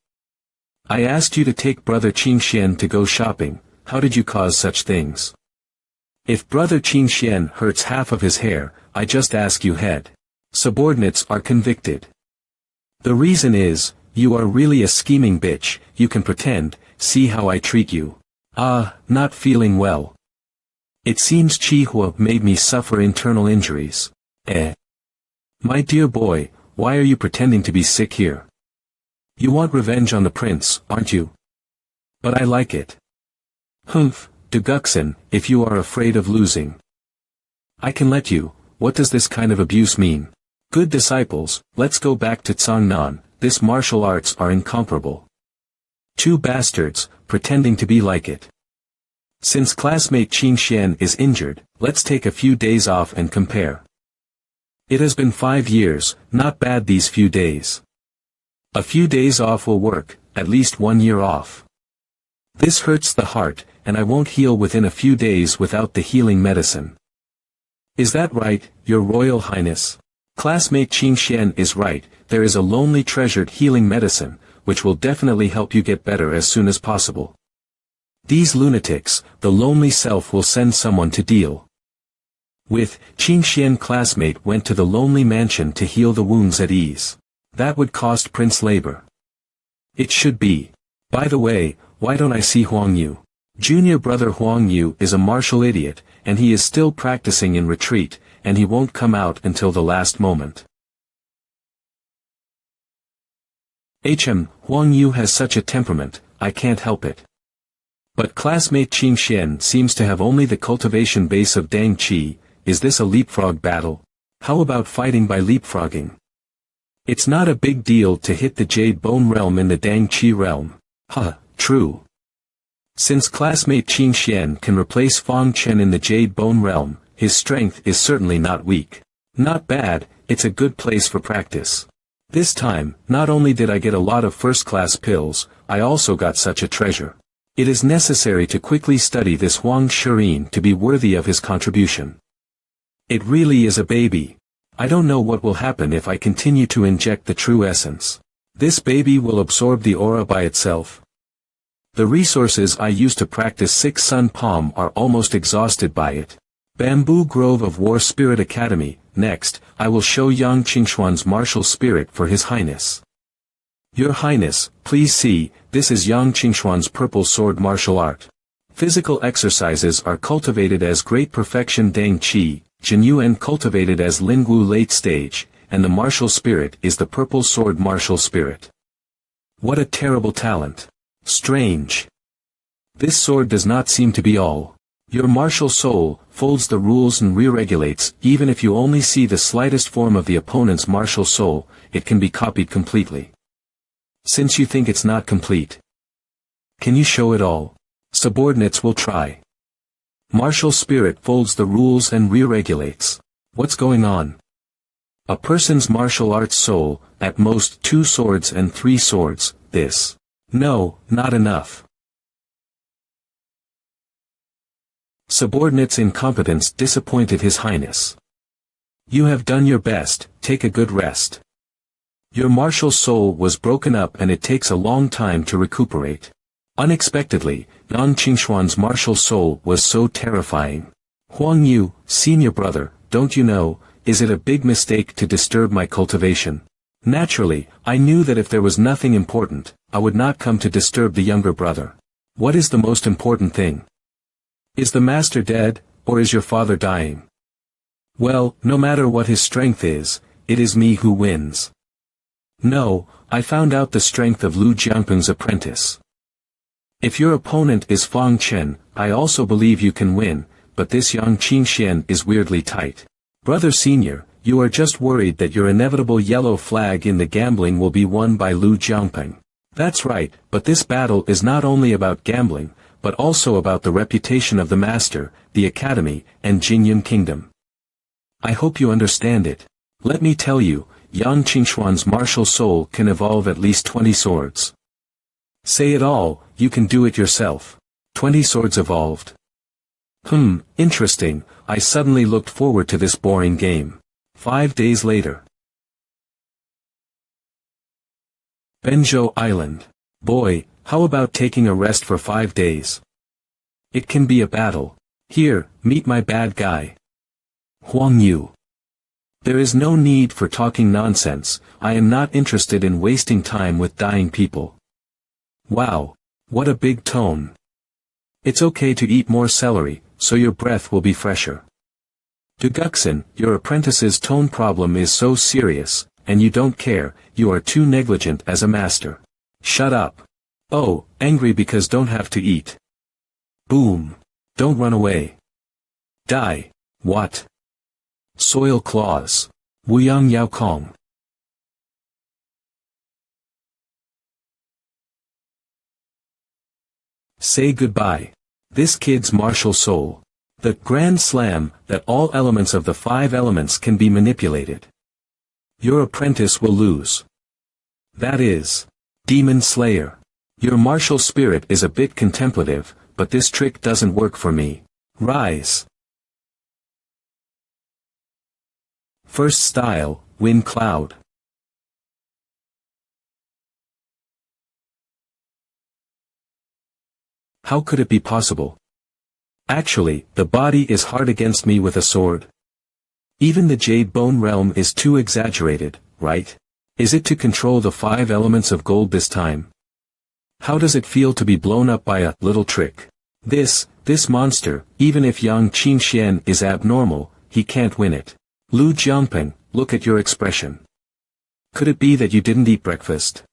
I asked you to take brother Qingxian to go shopping, how did you cause such things? If brother Qingxian hurts half of his hair, I just ask you head. Subordinates are convicted. The reason is, you are really a scheming bitch, you can pretend, see how I treat you. Ah, not feeling well. It seems Qihua made me suffer internal injuries. My dear boy, why are you pretending to be sick here? You want revenge on the prince, aren't you? But I like it. Humph, Duguxin, if you are afraid of losing. I can let you, what does this kind of abuse mean? Good disciples, let's go back to Cangnan, this martial arts are incomparable. Two bastards, pretending to be like it. Since classmate Qingxian is injured, let's take a few days off and compare. It has been 5 years, not bad these few days. A few days off will work, at least 1 year off. This hurts the heart, and I won't heal within a few days without the healing medicine. Is that right, Your Royal Highness? Classmate Qingxian is right, there is a lonely treasured healing medicine, which will definitely help you get better as soon as possible. These lunatics, the lonely self will send someone to deal with. Qingxian classmate went to the lonely mansion to heal the wounds at ease. That would cost Prince labor. It should be. By the way, why don't I see Huang Yu? Junior brother Huang Yu is a martial idiot, and he is still practicing in retreat, and he won't come out until the last moment. Huang Yu has such a temperament, I can't help it. But classmate Qingxian seems to have only the cultivation base of Dang Qi. Is this a leapfrog battle? How about fighting by leapfrogging? It's not a big deal to hit the Jade Bone realm in the Dang Qi realm. True. Since classmate Qingxian can replace Fang Chen in the Jade Bone realm, his strength is certainly not weak. Not bad, it's a good place for practice. This time, not only did I get a lot of first-class pills, I also got such a treasure. It is necessary to quickly study this Huang Shirin to be worthy of his contribution. It really is a baby. I don't know what will happen if I continue to inject the true essence. This baby will absorb the aura by itself. The resources I use to practice Six Sun Palm are almost exhausted by it. Bamboo Grove of War Spirit Academy. Next, I will show Yang Qingshuan's martial spirit for His Highness. Your Highness, please see, this is Yang Qingshuan's purple sword martial art. Physical exercises are cultivated as great perfection Dang Qi, Jinyuan cultivated as Lingwu late stage, and the martial spirit is the purple sword martial spirit. What a terrible talent. Strange. This sword does not seem to be all. Your martial soul folds the rules and re-regulates. Even if you only see the slightest form of the opponent's martial soul, it can be copied completely. Since you think it's not complete, can you show it all? Subordinates will try. Martial spirit folds the rules and re-regulates. What's going on? A person's martial arts soul, at most 2 swords and 3 swords, this. No, not enough. Subordinates' incompetence disappointed His Highness. You have done your best, take a good rest. Your martial soul was broken up and it takes a long time to recuperate. Unexpectedly, Yang Qingshuan's martial soul was so terrifying. Huang Yu, senior brother, don't you know, is it a big mistake to disturb my cultivation? Naturally, I knew that if there was nothing important, I would not come to disturb the younger brother. What is the most important thing? Is the master dead, or is your father dying? Well, no matter what his strength is, it is me who wins. No, I found out the strength of Lu Jiangpeng's apprentice. If your opponent is Fang Chen, I also believe you can win, but this Yang Qingxian is weirdly tight. Brother senior, you are just worried that your inevitable yellow flag in the gambling will be won by Lu Jiangpeng. That's right, but this battle is not only about gambling, but also about the reputation of the master, the academy, and Jinyun Kingdom. I hope you understand it. Let me tell you, Yang Qingxuan's martial soul can evolve at least 20 swords. Say it all, you can do it yourself. 20 swords evolved. Interesting, I suddenly looked forward to this boring game. 5 days later. Benzhou Island. Boy, how about taking a rest for 5 days? It can be a battle. Here, meet my bad guy. Huang Yu. There is no need for talking nonsense, I am not interested in wasting time with dying people. Wow, what a big tone. It's okay to eat more celery, so your breath will be fresher. Duguxin, your apprentice's tone problem is so serious, and you don't care, you are too negligent as a master. Shut up. Oh, angry because don't have to eat. Boom. Don't run away. Die. What? Soil claws. Wuyang Yao Kong. Say goodbye. This kid's martial soul. The grand slam, that all elements of the 5 elements can be manipulated. Your apprentice will lose. That is. Demon Slayer. Your martial spirit is a bit contemplative, but this trick doesn't work for me. Rise. First style, Wind Cloud. How could it be possible? Actually, the body is hard against me with a sword. Even the Jade Bone realm is too exaggerated, right? Is it to control the 5 elements of gold this time? How does it feel to be blown up by a little trick? This monster, even if Yang Qingxian is abnormal, he can't win it. Lu Jiangpeng, look at your expression. Could it be that you didn't eat breakfast?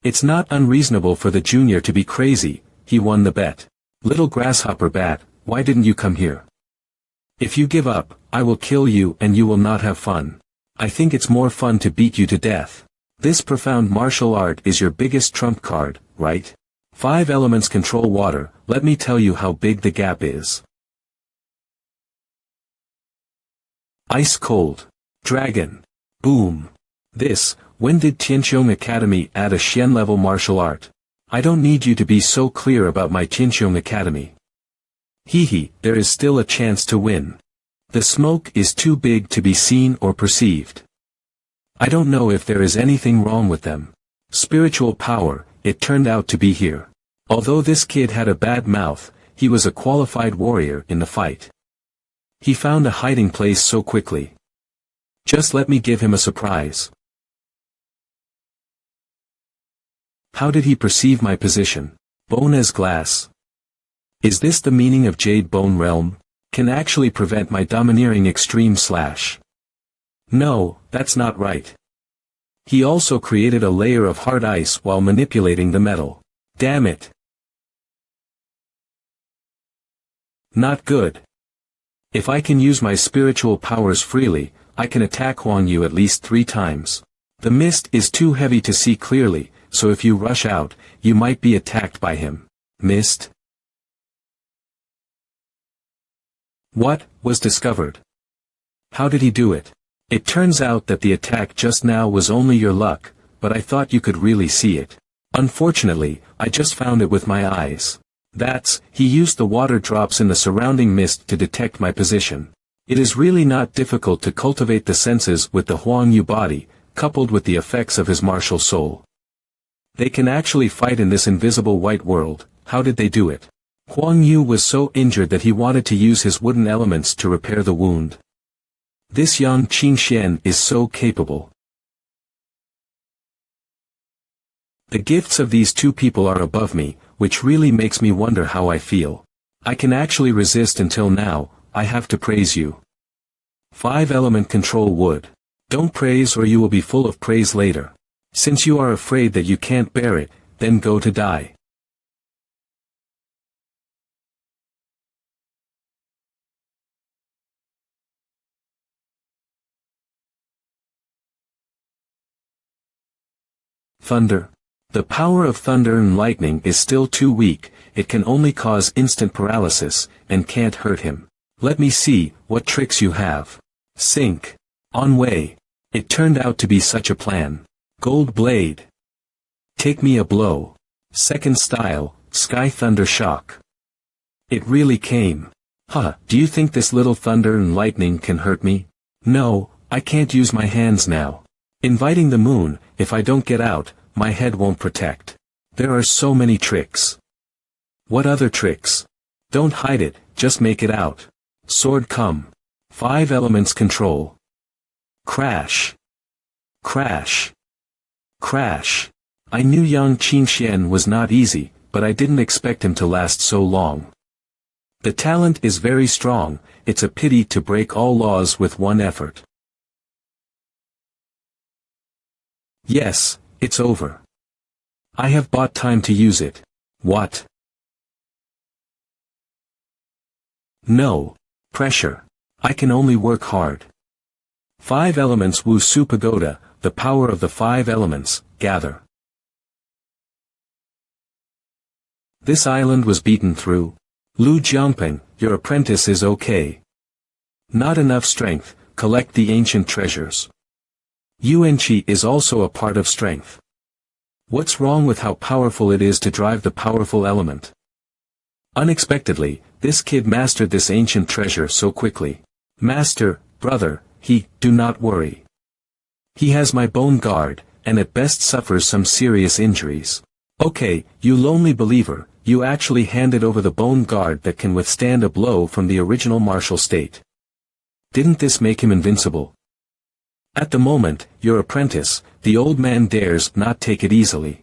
It's not unreasonable for the junior to be crazy, he won the bet. Little grasshopper bat, why didn't you come here? If you give up, I will kill you and you will not have fun. I think it's more fun to beat you to death. This profound martial art is your biggest trump card, right? 5 elements control water, let me tell you how big the gap is. Ice cold. Dragon. Boom. When did Tianqiong Academy add a Xian level martial art? I don't need you to be so clear about my Tianqiong Academy. There is still a chance to win. The smoke is too big to be seen or perceived. I don't know if there is anything wrong with them. Spiritual power, it turned out to be here. Although this kid had a bad mouth, he was a qualified warrior in the fight. He found a hiding place so quickly. Just let me give him a surprise. How did he perceive my position? Bone as glass. Is this the meaning of Jade Bone Realm? Can actually prevent my domineering extreme slash. No, that's not right. He also created a layer of hard ice while manipulating the metal. Damn it. Not good. If I can use my spiritual powers freely, I can attack Huang Yu at least 3 times. The mist is too heavy to see clearly, so if you rush out, you might be attacked by him. Mist? What was discovered? How did he do it? It turns out that the attack just now was only your luck, but I thought you could really see it. Unfortunately, I just found it with my eyes. He used the water drops in the surrounding mist to detect my position. It is really not difficult to cultivate the senses with the Huang Yu body, coupled with the effects of his martial soul. They can actually fight in this invisible white world. How did they do it? Huang Yu was so injured that he wanted to use his wooden elements to repair the wound. This young Qingxian is so capable. The gifts of these two people are above me, which really makes me wonder how I feel. I can actually resist until now. I have to praise you. 5-element control wood. Don't praise or you will be full of praise later. Since you are afraid that you can't bear it, then go to die. Thunder. The power of thunder and lightning is still too weak, it can only cause instant paralysis, and can't hurt him. Let me see what tricks you have. Sink. On way. It turned out to be such a plan. Gold blade. Take me a blow. Second style, sky thunder shock. It really came. Do you think this little thunder and lightning can hurt me? No, I can't use my hands now. Inviting the moon, if I don't get out, my head won't protect. There are so many tricks. What other tricks? Don't hide it, just make it out. Sword come. 5 elements control. Crash. Crash. Crash. I knew young Qingxian was not easy, but I didn't expect him to last so long. The talent is very strong, it's a pity to break all laws with one effort. Yes, it's over. I have bought time to use it. What? No. Pressure. I can only work hard. 5 elements Wusu Pagoda, the power of the 5 elements, gather. This island was beaten through. Lu Jiangping, your apprentice is okay. Not enough strength, collect the ancient treasures. Yuanqi is also a part of strength. What's wrong with how powerful it is to drive the powerful element? Unexpectedly, this kid mastered this ancient treasure so quickly. Master, brother, do not worry. He has my bone guard, and at best suffers some serious injuries. Okay, you lonely believer, you actually handed over the bone guard that can withstand a blow from the original martial state. Didn't this make him invincible? At the moment, your apprentice, the old man dares not take it easily.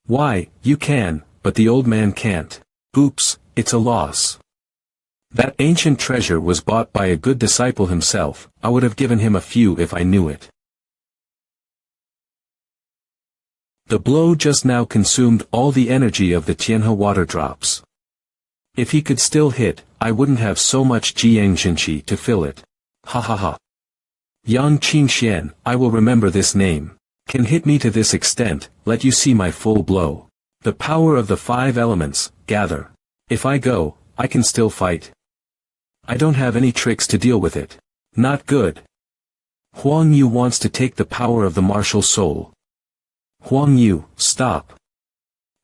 Why, you can, but the old man can't. Oops, it's a loss. That ancient treasure was bought by a good disciple himself, I would have given him a few if I knew it. The blow just now consumed all the energy of the Tianhe water drops. If he could still hit, I wouldn't have so much Jiangxinqi to fill it. Ha ha ha. Yang Qingxian, I will remember this name. Can hit me to this extent, let you see my full blow. The power of the 5 elements, gather. If I go, I can still fight. I don't have any tricks to deal with it. Not good. Huang Yu wants to take the power of the martial soul. Huang Yu, stop.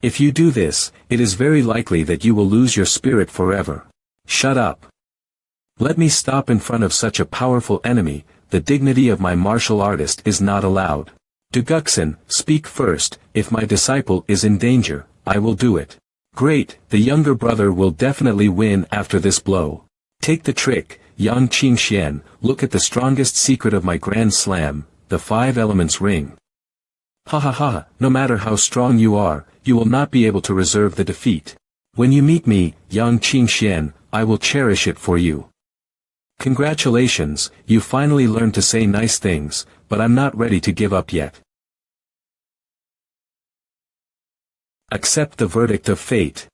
If you do this, it is very likely that you will lose your spirit forever. Shut up. Let me stop in front of such a powerful enemy, the dignity of my martial artist is not allowed. Duguxin, speak first, if my disciple is in danger, I will do it. Great, the younger brother will definitely win after this blow. Take the trick, Yang Qingxian, look at the strongest secret of my grand slam, the 5 elements ring. Ha ha ha, no matter how strong you are, you will not be able to reserve the defeat. When you meet me, Yang Qingxian, I will cherish it for you. Congratulations, you finally learned to say nice things, but I'm not ready to give up yet. Accept the verdict of fate.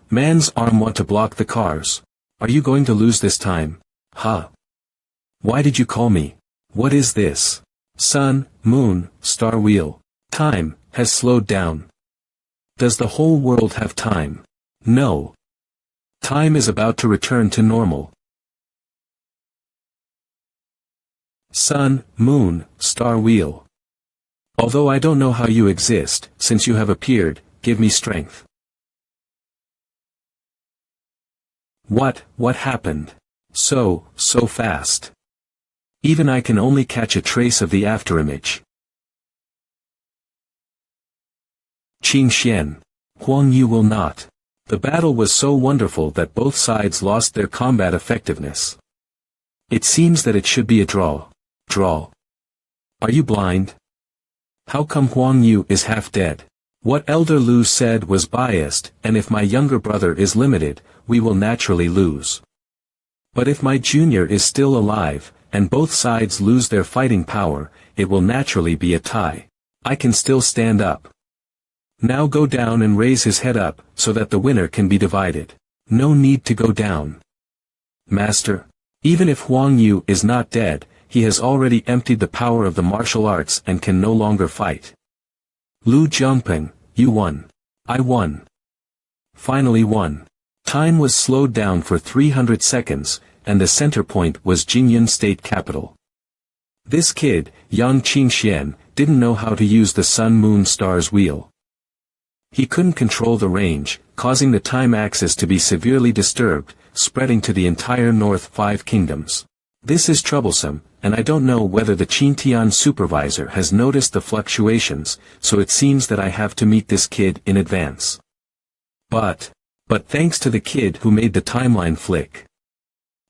Man's arm want to block the cars. Are you going to lose this time? Why did you call me? What is this? Sun, moon, star wheel. Time, has slowed down. Does the whole world have time? No. Time is about to return to normal. Sun, moon, star wheel. Although I don't know how you exist, since you have appeared, give me strength. What happened? So fast. Even I can only catch a trace of the afterimage. Qingxian. Huang Yu will not. The battle was so wonderful that both sides lost their combat effectiveness. It seems that it should be a draw. Draw. Are you blind? How come Huang Yu is half dead? What Elder Lu said was biased, and if my younger brother is limited, we will naturally lose. But if my junior is still alive, and both sides lose their fighting power, it will naturally be a tie. I can still stand up. Now go down and raise his head up, so that the winner can be divided. No need to go down. Master. Even if Huang Yu is not dead, he has already emptied the power of the martial arts and can no longer fight. Lu Jiangpeng, you won. I won. Finally won. Time was slowed down for 300 seconds, and the center point was Jingyun State Capital. This kid, Yang Qingxian, didn't know how to use the Sun-Moon-Stars wheel. He couldn't control the range, causing the time axis to be severely disturbed, spreading to the entire North 5 kingdoms. This is troublesome, and I don't know whether the Qintian supervisor has noticed the fluctuations, so it seems that I have to meet this kid in advance. But thanks to the kid who made the timeline flick.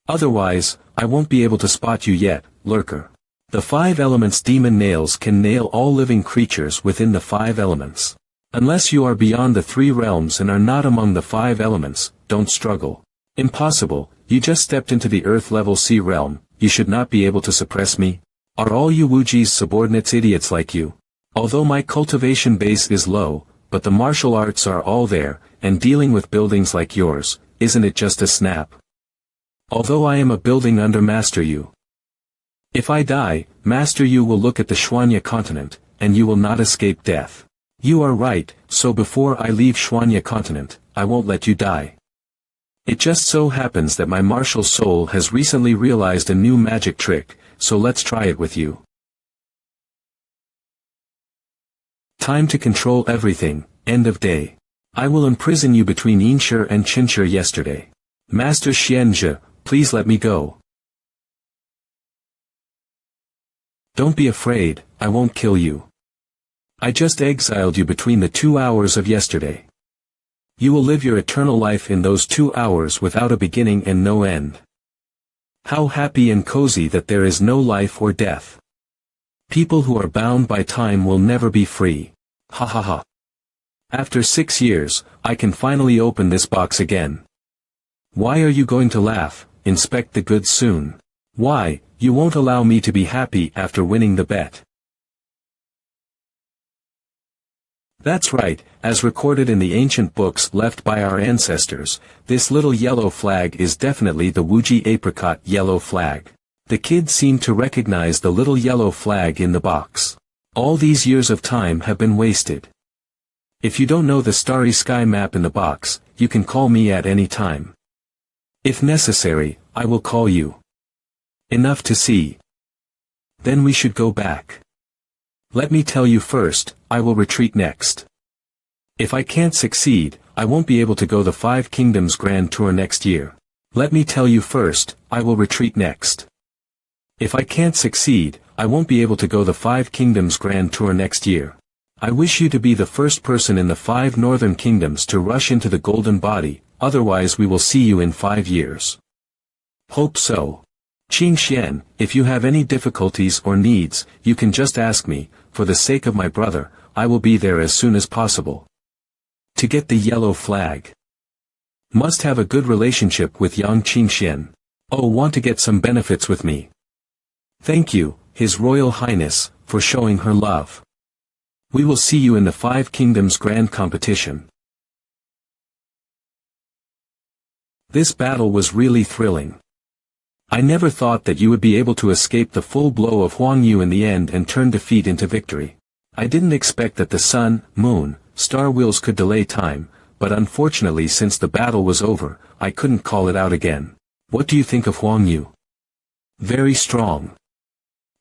Otherwise, I won't be able to spot you yet, lurker. The 5 elements demon nails can nail all living creatures within the 5 elements. Unless you are beyond the 3 realms and are not among the 5 elements, don't struggle. Impossible, you just stepped into the Earth level C realm, you should not be able to suppress me. Are all you Wuji's subordinates idiots like you? Although my cultivation base is low, but the martial arts are all there, and dealing with buildings like yours, isn't it just a snap? Although I am a building under Master Yu. If I die, Master Yu will look at the Shuanya continent, and you will not escape death. You are right, so before I leave Shuanya continent, I won't let you die. It just so happens that my martial soul has recently realized a new magic trick, so let's try it with you. Time to control everything, end of day. I will imprison you between Yinshi and Qinshi yesterday. Master Xianzhe, please let me go. Don't be afraid, I won't kill you. I just exiled you between the 2 hours of yesterday. You will live your eternal life in those 2 hours without a beginning and no end. How happy and cozy that there is no life or death. People who are bound by time will never be free. Ha ha ha. After 6 years, I can finally open this box again. Why are you going to laugh? Inspect the goods soon. Why, you won't allow me to be happy after winning the bet. That's right, as recorded in the ancient books left by our ancestors, this little yellow flag is definitely the Wuji apricot yellow flag. The kid seemed to recognize the little yellow flag in the box. All these years of time have been wasted. If you don't know the starry sky map in the box, you can call me at any time. If necessary, I will call you. Enough to see. Then we should go back. Let me tell you first, I will retreat next. If I can't succeed, I won't be able to go the 5 Kingdoms Grand Tour next year. Let me tell you first, I will retreat next. If I can't succeed, I won't be able to go the 5 Kingdoms Grand Tour next year. I wish you to be the first person in the 5 Northern Kingdoms to rush into the Golden Body, otherwise we will see you in 5 years. Hope so. Qingxian, if you have any difficulties or needs, you can just ask me. For the sake of my brother, I will be there as soon as possible. To get the yellow flag. Must have a good relationship with Yang Qingxian. Oh, want to get some benefits with me. Thank you, His Royal Highness, for showing her love. We will see you in the 5 Kingdoms Grand Competition. This battle was really thrilling. I never thought that you would be able to escape the full blow of Huang Yu in the end and turn defeat into victory. I didn't expect that the sun, moon, star wheels could delay time, but unfortunately since the battle was over, I couldn't call it out again. What do you think of Huang Yu? Very strong.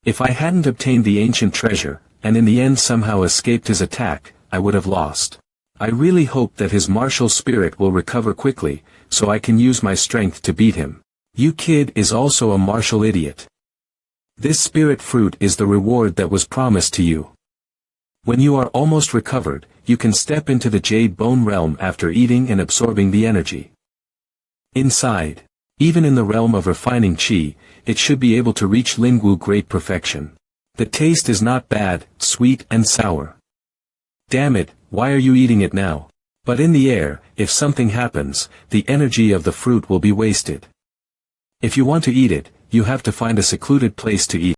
If I hadn't obtained the ancient treasure, and in the end somehow escaped his attack, I would have lost. I really hope that his martial spirit will recover quickly, so I can use my strength to beat him. You kid is also a martial idiot. This spirit fruit is the reward that was promised to you. When you are almost recovered, you can step into the Jade Bone realm after eating and absorbing the energy. Inside. Even in the realm of refining qi, it should be able to reach Lingwu great perfection. The taste is not bad, sweet and sour. Damn it, why are you eating it now? But in the air, if something happens, the energy of the fruit will be wasted. If you want to eat it, you have to find a secluded place to eat.